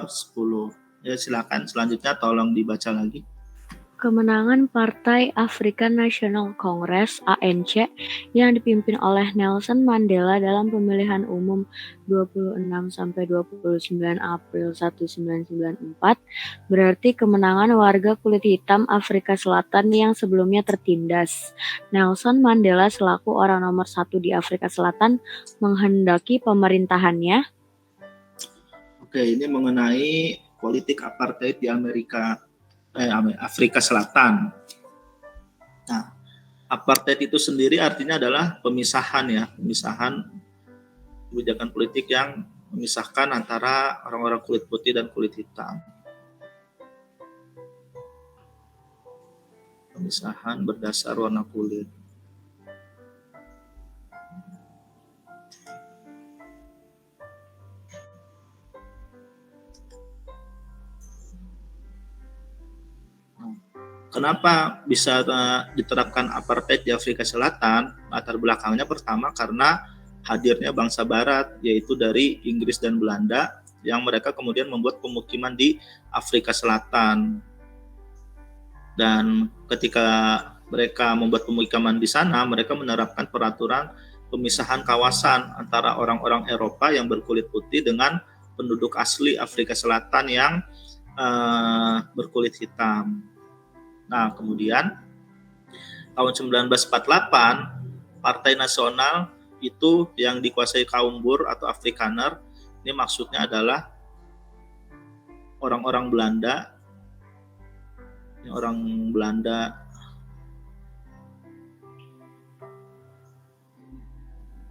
nomor 10. Ya, silakan selanjutnya tolong dibaca lagi. Kemenangan Partai African National Congress (ANC) yang dipimpin oleh Nelson Mandela dalam pemilihan umum 26–29 April 1994 berarti kemenangan warga kulit hitam Afrika Selatan yang sebelumnya tertindas. Nelson Mandela selaku orang nomor 1 di Afrika Selatan menghendaki pemerintahannya. Oke, ini mengenai politik apartheid di Afrika Selatan. Nah, apartheid itu sendiri artinya adalah pemisahan kebijakan politik yang memisahkan antara orang-orang kulit putih dan kulit hitam. Pemisahan berdasar warna kulit. Kenapa bisa diterapkan apartheid di Afrika Selatan? Latar belakangnya pertama karena hadirnya bangsa barat, yaitu dari Inggris dan Belanda, yang mereka kemudian membuat pemukiman di Afrika Selatan. Dan ketika mereka membuat pemukiman di sana, mereka menerapkan peraturan pemisahan kawasan antara orang-orang Eropa yang berkulit putih dengan penduduk asli Afrika Selatan yang berkulit hitam. Nah, kemudian tahun 1948 Partai Nasional itu yang dikuasai kaum Boer atau Afrikaner. Ini maksudnya adalah orang-orang Belanda. Orang Belanda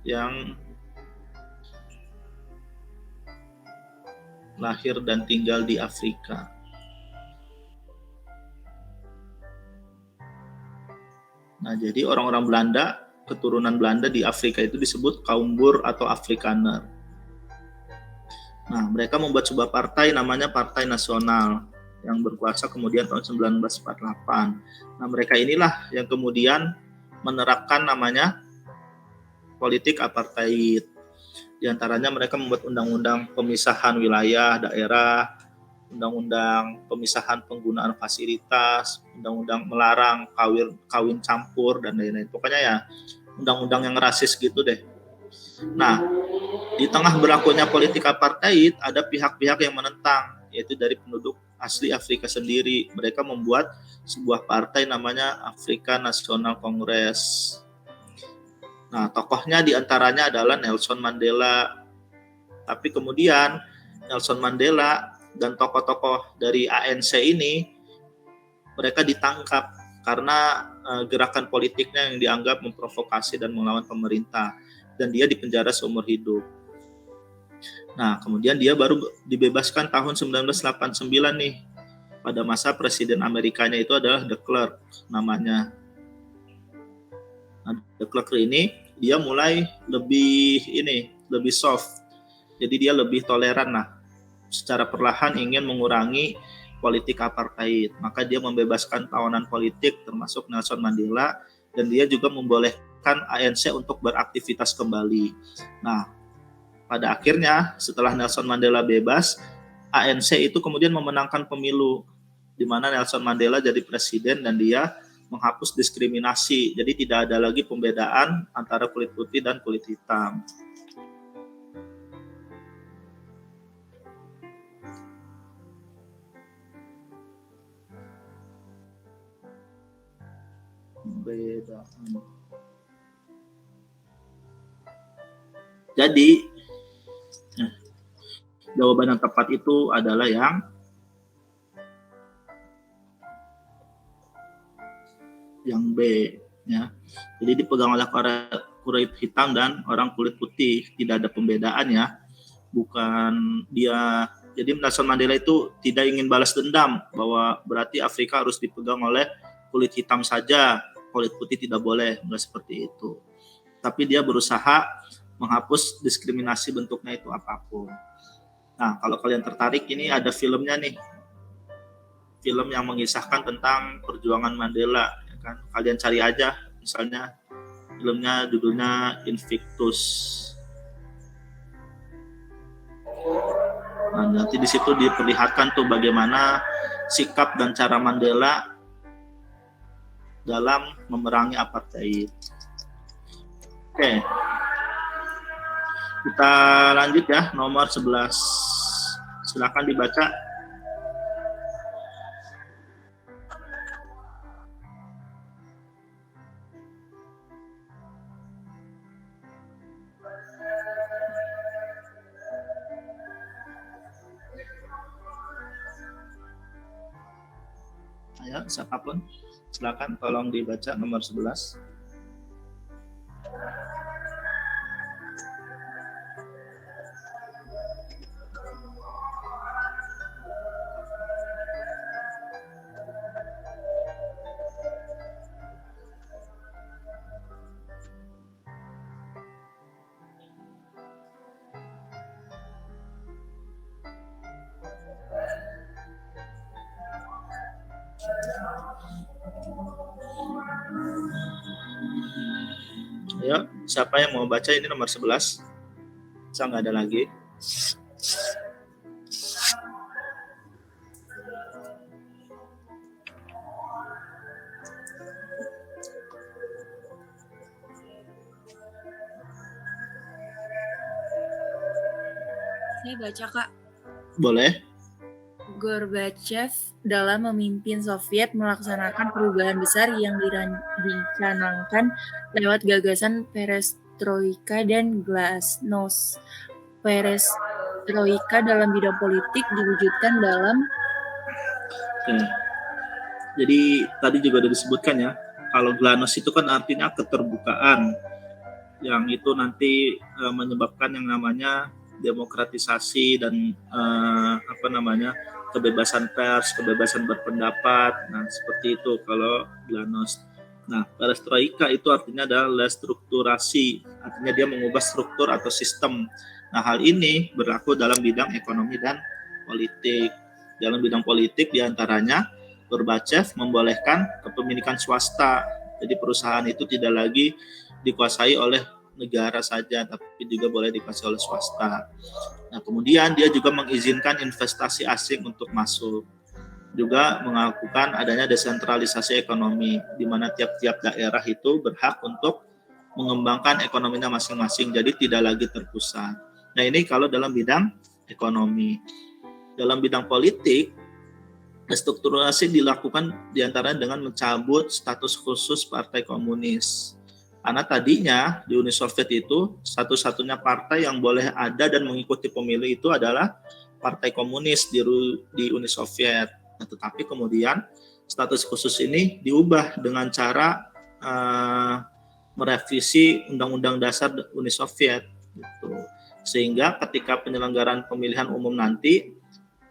yang lahir dan tinggal di Afrika. Nah, jadi orang-orang Belanda, keturunan Belanda di Afrika itu disebut kaum Boer atau Afrikaner. Nah, mereka membuat sebuah partai namanya Partai Nasional yang berkuasa kemudian tahun 1948. Nah, mereka inilah yang kemudian menerapkan namanya politik apartheid. Di antaranya mereka membuat undang-undang pemisahan wilayah, daerah, undang-undang pemisahan penggunaan fasilitas, undang-undang melarang kawin campur dan lain-lain. Pokoknya ya undang-undang yang rasis gitu deh. Nah, di tengah berlakunya politik apartheid ada pihak-pihak yang menentang, yaitu dari penduduk asli Afrika sendiri. Mereka membuat sebuah partai namanya African National Congress. Nah, tokohnya diantaranya adalah Nelson Mandela. Tapi kemudian Nelson Mandela dan tokoh-tokoh dari ANC ini mereka ditangkap karena gerakan politiknya yang dianggap memprovokasi dan melawan pemerintah, dan dia dipenjara seumur hidup. Nah, kemudian dia baru dibebaskan tahun 1989 nih. Pada masa presiden Amerikanya itu adalah De Klerk namanya. Nah, De Klerk ini dia mulai lebih soft. Jadi dia lebih toleran lah. Secara perlahan ingin mengurangi politik apartheid. Maka dia membebaskan tawanan politik termasuk Nelson Mandela, dan dia juga membolehkan ANC untuk beraktivitas kembali. Nah, pada akhirnya setelah Nelson Mandela bebas, ANC itu kemudian memenangkan pemilu di mana Nelson Mandela jadi presiden dan dia menghapus diskriminasi. Jadi tidak ada lagi pembedaan antara kulit putih dan kulit hitam. Jadi jawaban yang tepat itu adalah yang B, ya. Jadi dipegang oleh kulit hitam dan orang kulit putih, tidak ada pembedaan ya. Bukan dia. Jadi Nelson Mandela itu tidak ingin balas dendam bahwa berarti Afrika harus dipegang oleh kulit hitam saja, kulit putih tidak boleh, enggak seperti itu. Tapi dia berusaha menghapus diskriminasi bentuknya itu apapun. Nah, kalau kalian tertarik, ini ada filmnya nih. Film yang mengisahkan tentang perjuangan Mandela, ya kan? Kalian cari aja, misalnya filmnya judulnya Invictus. Nah, nanti di situ diperlihatkan tuh bagaimana sikap dan cara Mandela dalam memerangi apartheid. Oke. Kita lanjut ya, nomor 11. Silakan dibaca. Ayo, siapapun, silakan tolong dibaca nomor 11. Ayo, siapa yang mau baca ini nomor 11? Saya nggak ada lagi. Saya baca, Kak. Boleh. Gorbachev dalam memimpin Soviet melaksanakan perubahan besar yang dicanangkan lewat gagasan perestroika dan glasnost. Perestroika dalam bidang politik diwujudkan dalam Jadi tadi juga sudah disebutkan ya, kalau glasnost itu kan artinya keterbukaan, yang itu nanti menyebabkan yang namanya demokratisasi dan kebebasan pers, kebebasan berpendapat. Nah, seperti itu kalau glasnost. Nah, perestroika itu artinya adalah strukturasi, artinya dia mengubah struktur atau sistem. Nah, hal ini berlaku dalam bidang ekonomi dan politik. Dalam bidang politik diantaranya Gorbachev membolehkan kepemilikan swasta. Jadi perusahaan itu tidak lagi dikuasai oleh negara saja, tapi juga boleh dikuasai oleh swasta. Nah, kemudian dia juga mengizinkan investasi asing untuk masuk. Juga melakukan adanya desentralisasi ekonomi, di mana tiap-tiap daerah itu berhak untuk mengembangkan ekonominya masing-masing, jadi tidak lagi terpusat. Nah, ini kalau dalam bidang ekonomi. Dalam bidang politik, restrukturasi dilakukan diantaranya dengan mencabut status khusus Partai Komunis. Karena tadinya di Uni Soviet itu satu-satunya partai yang boleh ada dan mengikuti pemilu itu adalah Partai Komunis di Uni Soviet. Nah, tetapi kemudian status khusus ini diubah dengan cara merevisi Undang-Undang Dasar Uni Soviet. Gitu. Sehingga ketika penyelenggaraan pemilihan umum nanti,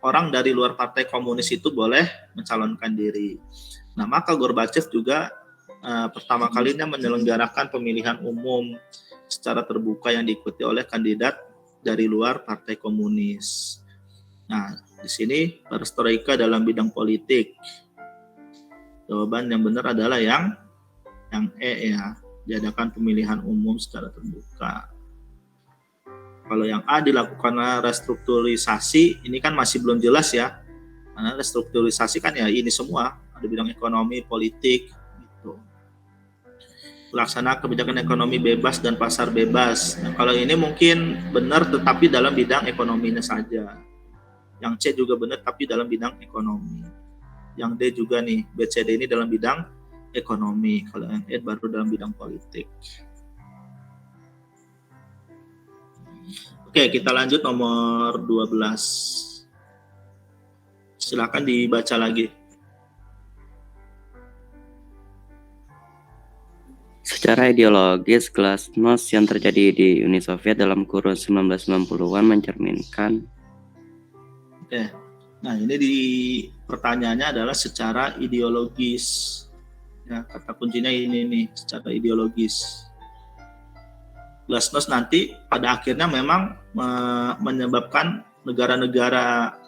orang dari luar Partai Komunis itu boleh mencalonkan diri. Nah, maka Gorbachev juga pertama kalinya menyelenggarakan pemilihan umum secara terbuka yang diikuti oleh kandidat dari luar Partai Komunis. Nah, di sini perestroika dalam bidang politik. Jawaban yang benar adalah yang E ya, diadakan pemilihan umum secara terbuka. Kalau yang A dilakukan restrukturisasi, ini kan masih belum jelas ya. Karena restrukturisasi kan ya ini semua, ada bidang ekonomi, politik, gitu. Pelaksana kebijakan ekonomi bebas dan pasar bebas. Nah, kalau ini mungkin benar tetapi dalam bidang ekonominya saja. Yang C juga benar tapi dalam bidang ekonomi. Yang D juga nih, B, C, D ini dalam bidang ekonomi. Kalau yang E baru dalam bidang politik. Oke, kita lanjut nomor 12. Silakan dibaca lagi. Secara ideologis, glasnost yang terjadi di Uni Soviet dalam kurun 1990-an mencerminkan. Oke, nah ini di pertanyaannya adalah secara ideologis. Ya, kata kuncinya ini nih, secara ideologis. Glasnost nanti pada akhirnya memang menyebabkan negara-negara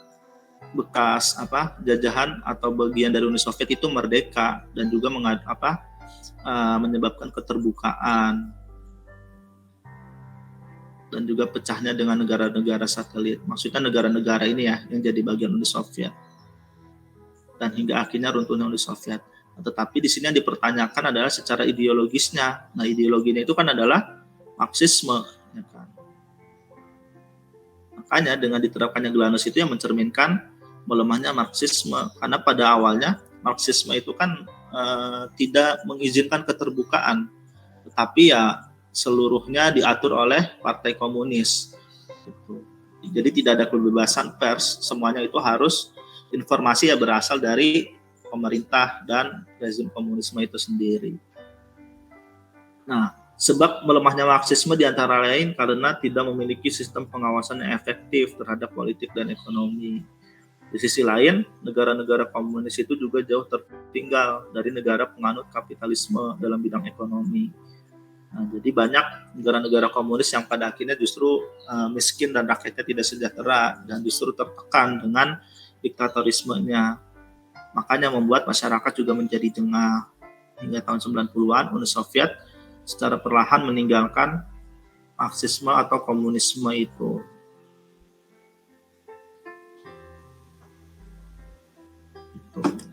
bekas jajahan atau bagian dari Uni Soviet itu merdeka dan juga menyebabkan keterbukaan. dan juga pecahnya dengan negara-negara satelit. Maksudnya negara-negara ini ya yang jadi bagian Uni Soviet. Dan hingga akhirnya runtuhnya Uni Soviet. Tetapi di sini yang dipertanyakan adalah secara ideologisnya. Nah, ideologinya itu kan adalah Marxisme, ya kan. Makanya dengan diterapkannya Glasnost itu yang mencerminkan melemahnya Marxisme, karena pada awalnya Marxisme itu kan tidak mengizinkan keterbukaan, tetapi ya seluruhnya diatur oleh Partai Komunis. Gitu. Jadi tidak ada kebebasan pers, semuanya itu harus informasi ya berasal dari pemerintah dan rezim komunisme itu sendiri. Nah, sebab melemahnya Marxisme diantara lain karena tidak memiliki sistem pengawasan yang efektif terhadap politik dan ekonomi. Di sisi lain, negara-negara komunis itu juga jauh tertinggal dari negara penganut kapitalisme dalam bidang ekonomi. Nah, jadi banyak negara-negara komunis yang pada akhirnya justru miskin dan rakyatnya tidak sejahtera dan justru tertekan dengan diktatorismenya. Makanya membuat masyarakat juga menjadi jengah. Hingga tahun 90-an, Uni Soviet secara perlahan meninggalkan Marxisme atau komunisme itu.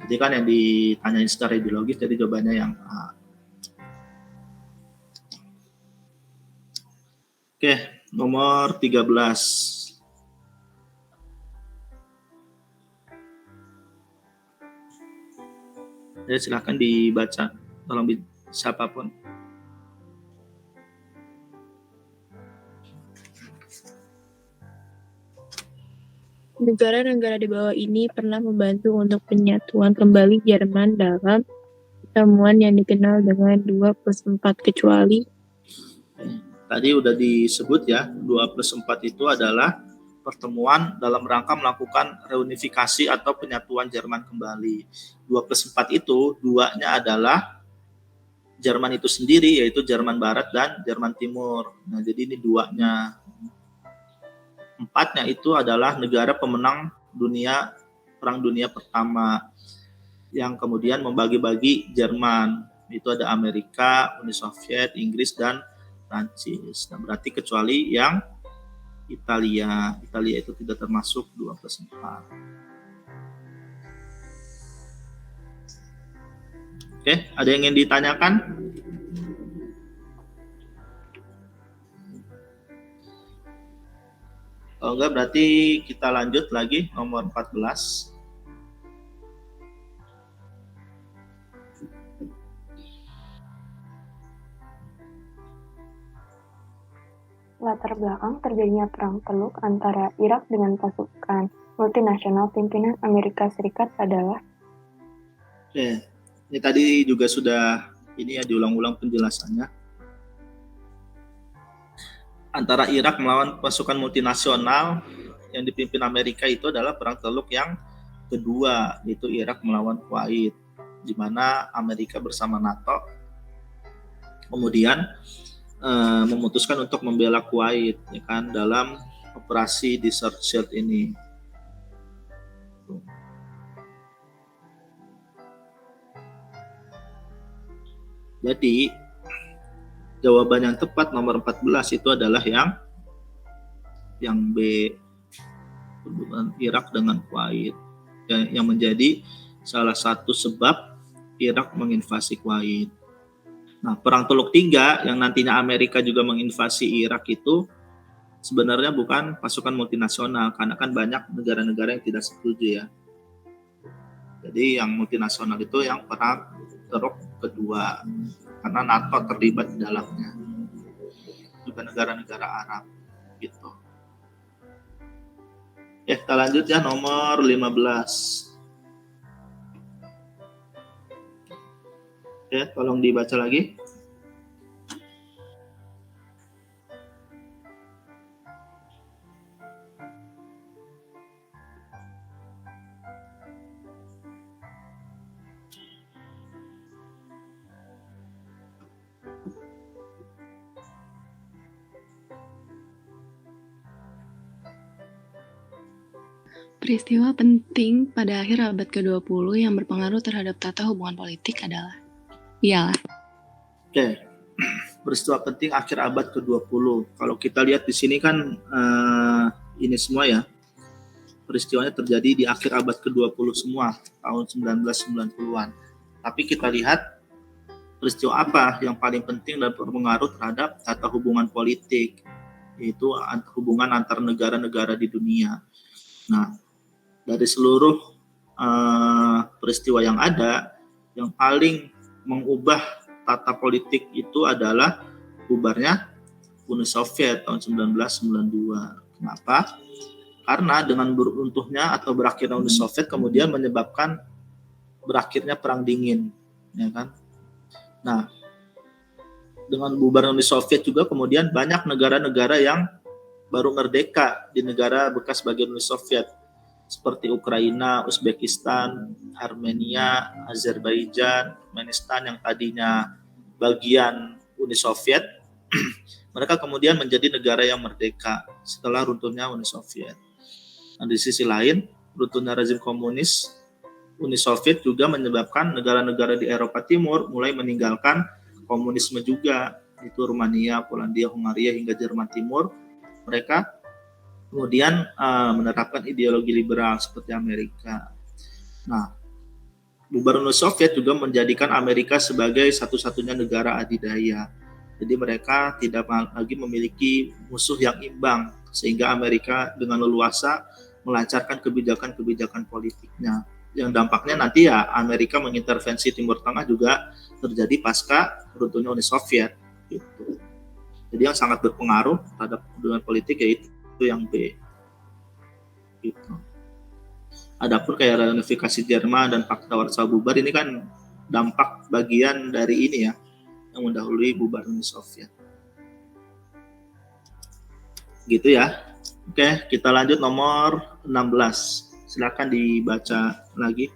Jadi kan yang ditanyain secara ideologis, jadi jawabannya yang A. Oke, nomor 13. Jadi silakan dibaca, tolong siapapun. Negara-negara di bawah ini pernah membantu untuk penyatuan kembali Jerman dalam pertemuan yang dikenal dengan 2+4 kecuali. Tadi udah disebut ya, 2+4 itu adalah pertemuan dalam rangka melakukan reunifikasi atau penyatuan Jerman kembali. 2+4 itu, duanya adalah Jerman itu sendiri, yaitu Jerman Barat dan Jerman Timur. Nah, jadi ini duanya. 4-nya itu adalah negara pemenang Perang Dunia Pertama yang kemudian membagi-bagi Jerman. Itu ada Amerika, Uni Soviet, Inggris, dan Prancis. Nah, berarti kecuali yang Italia. Italia itu tidak termasuk 2+4. Oke, ada yang ingin ditanyakan? Kalau enggak berarti kita lanjut lagi nomor 14. Latar belakang terjadinya Perang Teluk antara Irak dengan pasukan multinasional pimpinan Amerika Serikat adalah. Oke, ini tadi juga sudah ini ya diulang-ulang penjelasannya. Antara Irak melawan pasukan multinasional yang dipimpin Amerika itu adalah Perang Teluk yang kedua, yaitu Irak melawan Kuwait, di mana Amerika bersama NATO kemudian memutuskan untuk membela Kuwait, ya kan, dalam operasi Desert Shield ini. Jadi jawaban yang tepat nomor 14 itu adalah yang B, hubungan Irak dengan Kuwait, yang menjadi salah satu sebab Irak menginvasi Kuwait. Nah, Perang Teluk 3 yang nantinya Amerika juga menginvasi Irak itu sebenarnya bukan pasukan multinasional, karena kan banyak negara-negara yang tidak setuju ya. Jadi yang multinasional itu yang Perang Teluk kedua, karena NATO terlibat di dalamnya, juga negara-negara Arab gitu. Ya, kita lanjut ya, nomor 15. Ya, tolong dibaca lagi. Peristiwa penting pada akhir abad ke-20 yang berpengaruh terhadap tata hubungan politik adalah. Iyalah. Oke. peristiwa penting akhir abad ke-20. Kalau kita lihat di sini kan ini semua ya, peristiwanya terjadi di akhir abad ke-20 semua, tahun 1990-an. Tapi kita lihat peristiwa apa yang paling penting dan berpengaruh terhadap tata hubungan politik, yaitu hubungan antar negara-negara di dunia. Nah, dari seluruh peristiwa yang ada, yang paling mengubah tata politik itu adalah bubarnya Uni Soviet tahun 1992. Kenapa? Karena dengan beruntuhnya atau berakhirnya Uni Soviet kemudian menyebabkan berakhirnya Perang Dingin, ya kan? Nah, dengan bubarnya Uni Soviet juga kemudian banyak negara-negara yang baru merdeka di negara bekas bagian Uni Soviet, seperti Ukraina, Uzbekistan, Armenia, Azerbaijan, Turkmenistan yang tadinya bagian Uni Soviet, mereka kemudian menjadi negara yang merdeka setelah runtuhnya Uni Soviet. Nah, di sisi lain, runtuhnya rezim komunis Uni Soviet juga menyebabkan negara-negara di Eropa Timur mulai meninggalkan komunisme juga, itu Rumania, Polandia, Hungaria hingga Jerman Timur. Mereka kemudian menerapkan ideologi liberal seperti Amerika. Nah, bubar Uni Soviet juga menjadikan Amerika sebagai satu-satunya negara adidaya. Jadi mereka tidak lagi memiliki musuh yang imbang, sehingga Amerika dengan leluasa melancarkan kebijakan-kebijakan politiknya. Yang dampaknya nanti ya Amerika mengintervensi Timur Tengah juga terjadi pasca runtuhnya Uni Soviet. Gitu. Jadi yang sangat berpengaruh terhadap hubungan politik yaitu yang B. Gitu. Adapun kayak reunifikasi Jerman dan Fakta Warsawa bubar ini kan dampak bagian dari ini ya, yang mendahului bubar Uni Soviet. Gitu ya. Oke, kita lanjut nomor 16. Silakan dibaca lagi.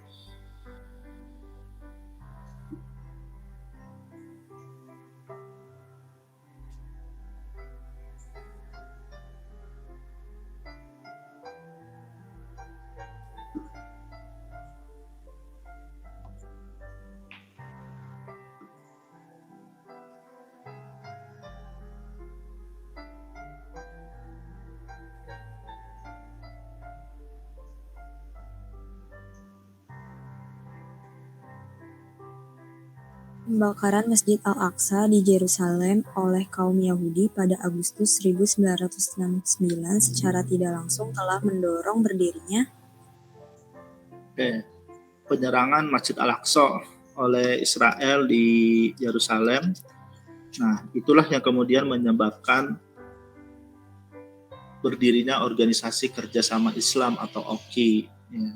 Pembakaran Masjid Al-Aqsa di Yerusalem oleh kaum Yahudi pada Agustus 1969 secara tidak langsung telah mendorong berdirinya penyerangan Masjid Al-Aqsa oleh Israel di Yerusalem. Nah, itulah yang kemudian menyebabkan berdirinya Organisasi Kerjasama Islam atau OKI. Ya.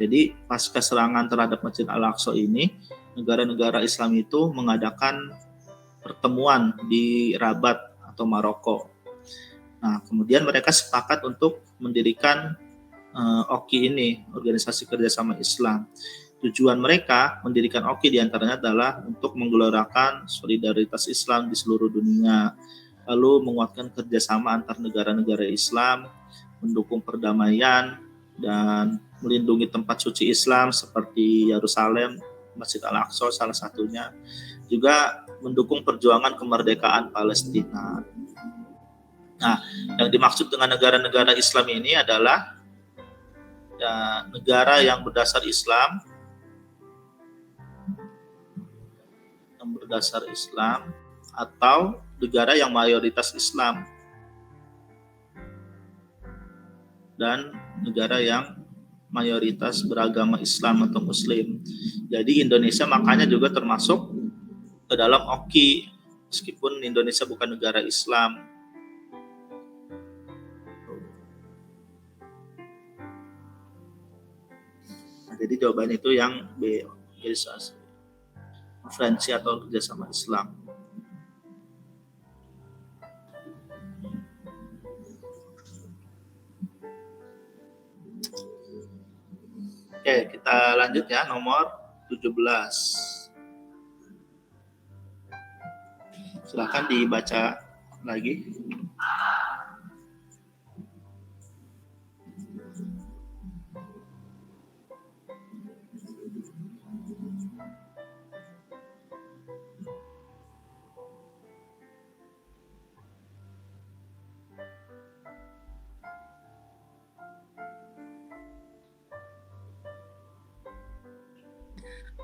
Jadi pasca serangan terhadap Masjid Al-Aqsa ini, negara-negara Islam itu mengadakan pertemuan di Rabat atau Maroko. Nah, kemudian mereka sepakat untuk mendirikan OKI ini, Organisasi Kerjasama Islam. Tujuan mereka mendirikan OKI diantaranya adalah untuk menggelorakan solidaritas Islam di seluruh dunia, lalu menguatkan kerjasama antar negara-negara Islam, mendukung perdamaian, dan melindungi tempat suci Islam seperti Yerusalem, Masjid Al-Aqsa salah satunya, juga mendukung perjuangan kemerdekaan Palestina. Nah, yang dimaksud dengan negara-negara Islam ini adalah ya, negara yang berdasar Islam, atau negara yang mayoritas Islam dan negara yang mayoritas beragama Islam atau Muslim. Jadi Indonesia makanya juga termasuk ke dalam OKI meskipun Indonesia bukan negara Islam. Nah, jadi jawaban itu yang B, organisasi konferensi atau kerjasama Islam. Oke, kita lanjut ya, nomor 17. Silahkan dibaca lagi.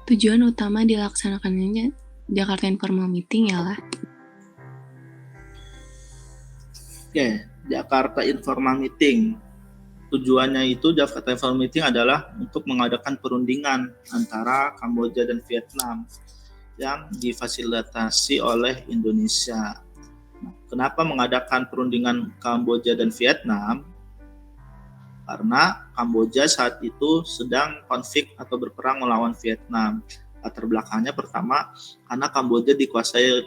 Tujuan utama dilaksanakannya Jakarta Informal Meeting ialah Oke, Jakarta Informal Meeting. Tujuannya itu Jakarta Informal Meeting adalah untuk mengadakan perundingan antara Kamboja dan Vietnam yang difasilitasi oleh Indonesia. Nah, kenapa mengadakan perundingan Kamboja dan Vietnam? Karena Kamboja saat itu sedang konflik atau berperang melawan Vietnam. Latar belakangnya pertama, karena Kamboja dikuasai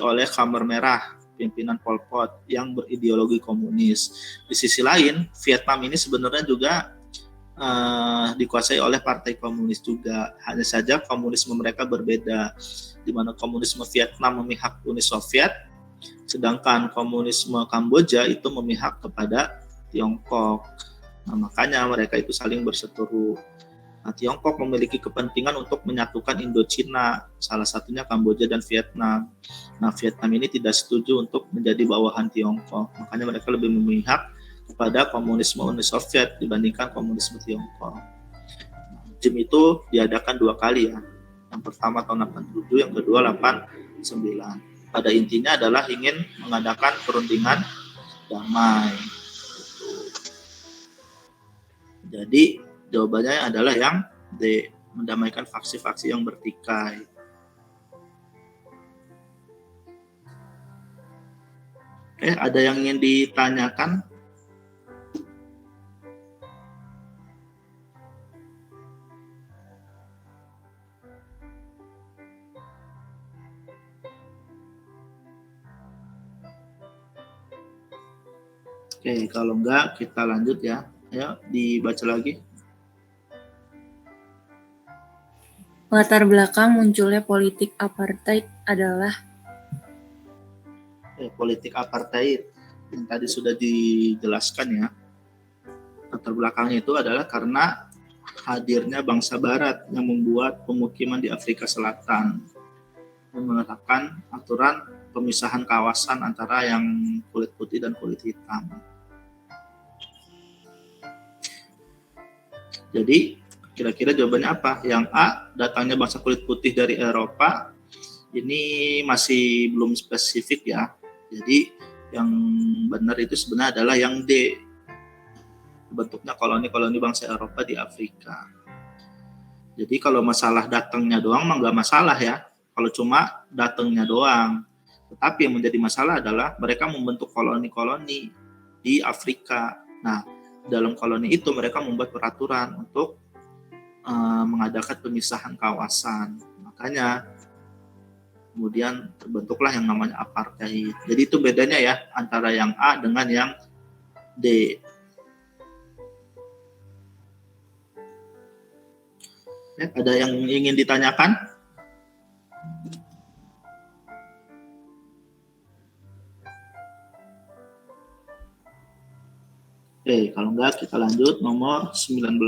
oleh Khmer Merah, pimpinan Pol Pot yang berideologi komunis. Di sisi lain, Vietnam ini sebenarnya juga dikuasai oleh partai komunis juga. Hanya saja komunisme mereka berbeda, di mana komunisme Vietnam memihak Uni Soviet, sedangkan komunisme Kamboja itu memihak kepada Tiongkok. Nah, makanya mereka itu saling berseteru. Nah, Tiongkok memiliki kepentingan untuk menyatukan Indochina, salah satunya Kamboja dan Vietnam. Nah, Vietnam ini tidak setuju untuk menjadi bawahan Tiongkok, makanya mereka lebih memihak kepada komunisme Uni Soviet dibandingkan komunisme Tiongkok. JIM itu diadakan 2 kali ya. Yang pertama tahun 87, yang kedua 89. Pada intinya adalah ingin mengadakan perundingan damai. Jadi jawabannya adalah yang D, mendamaikan faksi-faksi yang bertikai. Oke, ada yang ingin ditanyakan? Oke, kalau enggak kita lanjut ya. Ayo dibaca lagi. Latar belakang munculnya politik apartheid adalah Politik apartheid yang tadi sudah dijelaskan ya. Latar belakangnya itu adalah karena hadirnya bangsa Barat yang membuat pemukiman di Afrika Selatan dan menetapkan aturan pemisahan kawasan antara yang kulit putih dan kulit hitam. Jadi kira-kira jawabannya apa? Yang A, datangnya bangsa kulit putih dari Eropa, ini masih belum spesifik ya. Jadi yang benar itu sebenarnya adalah yang D, bentuknya koloni-koloni bangsa Eropa di Afrika. Jadi kalau masalah datangnya doang mah nggak masalah ya, kalau cuma datangnya doang. Tetapi yang menjadi masalah adalah mereka membentuk koloni-koloni di Afrika. Nah, dalam koloni itu mereka membuat peraturan untuk mengadakan pemisahan kawasan. Makanya kemudian terbentuklah yang namanya apartheid. Jadi itu bedanya ya antara yang A dengan yang D. Ada yang ingin ditanyakan? Oke, kalau enggak kita lanjut nomor 19.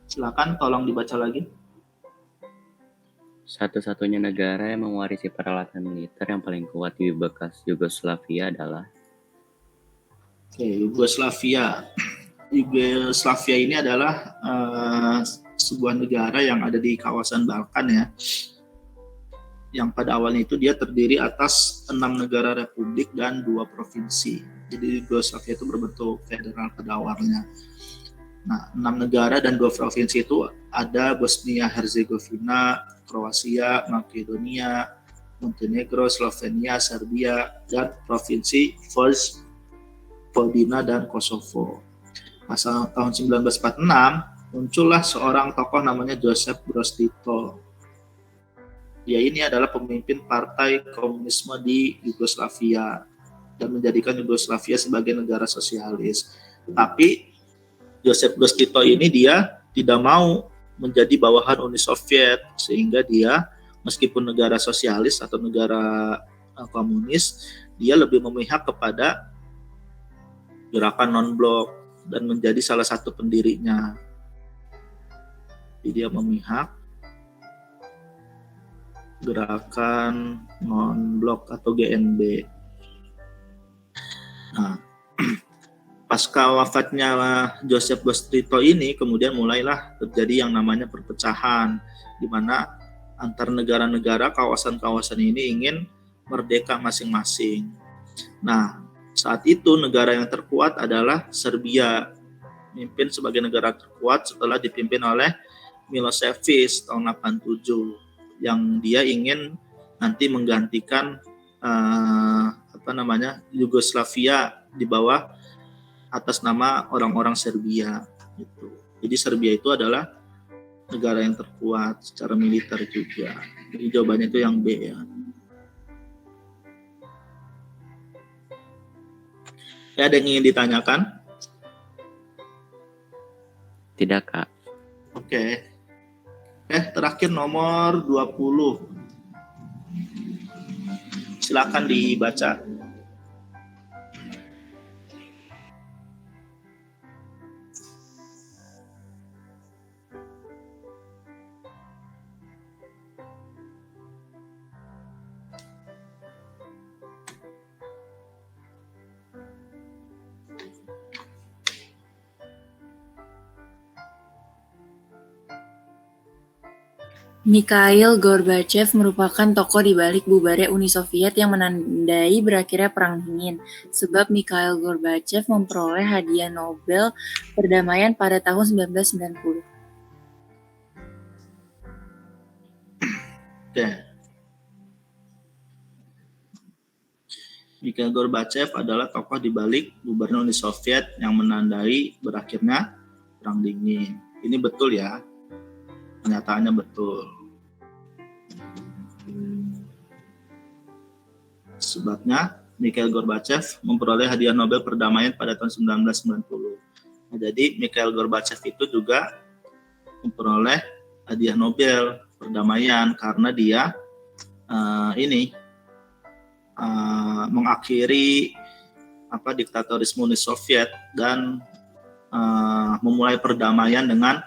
Silakan tolong dibaca lagi. Satu-satunya negara yang mewarisi peralatan militer yang paling kuat di bekas Yugoslavia adalah Yugoslavia. Yugoslavia ini adalah sebuah negara yang ada di kawasan Balkan ya. Yang pada awalnya itu dia terdiri atas 6 negara republik dan 2 provinsi. Jadi Yugoslavia itu berbentuk federal pada awalnya. Nah, 6 negara dan 2 provinsi itu ada Bosnia Herzegovina, Kroasia, Makedonia, Montenegro, Slovenia, Serbia, dan provinsi Vojvodina dan Kosovo. Masa tahun 1946 muncullah seorang tokoh namanya Josip Broz Tito. Dia ini adalah pemimpin partai komunisme di Yugoslavia dan menjadikan Yugoslavia sebagai negara sosialis. Tapi Josip Broz Tito ini dia tidak mau menjadi bawahan Uni Soviet, sehingga dia meskipun negara sosialis atau negara komunis, dia lebih memihak kepada gerakan non-blok dan menjadi salah satu pendirinya. Jadi dia memihak gerakan non-blok atau GNB. Nah, pas pasca wafatnya Joseph Broz Tito ini kemudian mulailah terjadi yang namanya perpecahan, di mana antar negara-negara kawasan-kawasan ini ingin merdeka masing-masing. Nah, saat itu negara yang terkuat adalah Serbia, memimpin sebagai negara terkuat setelah dipimpin oleh Milosevic tahun 87, yang dia ingin nanti menggantikan Yugoslavia di bawah atas nama orang-orang Serbia gitu. Jadi Serbia itu adalah negara yang terkuat secara militer juga. Jadi jawabannya itu yang B ya. Ada yang ingin ditanyakan? Tidak, Kak. Oke. Terakhir nomor 20. Silakan dibaca. Mikhail Gorbachev merupakan tokoh di balik bubarnya Uni Soviet yang menandai berakhirnya Perang Dingin. Sebab Mikhail Gorbachev memperoleh hadiah Nobel perdamaian pada tahun 1990. Oke. Mikhail Gorbachev adalah tokoh di balik bubarnya Uni Soviet yang menandai berakhirnya Perang Dingin. Ini betul ya. Kenyataannya betul. Sebabnya Mikhail Gorbachev memperoleh hadiah Nobel perdamaian pada tahun 1990. Nah, jadi Mikhail Gorbachev itu juga memperoleh hadiah Nobel perdamaian karena dia mengakhiri diktatorisme Uni Soviet dan memulai perdamaian dengan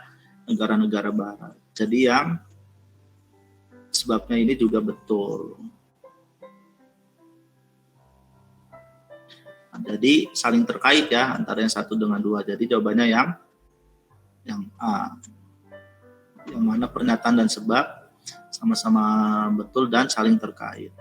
negara-negara barat. Jadi yang sebabnya ini juga betul. Nah, jadi saling terkait ya antara yang satu dengan dua. Jadi jawabannya yang A. Yang mana pernyataan dan sebab sama-sama betul dan saling terkait.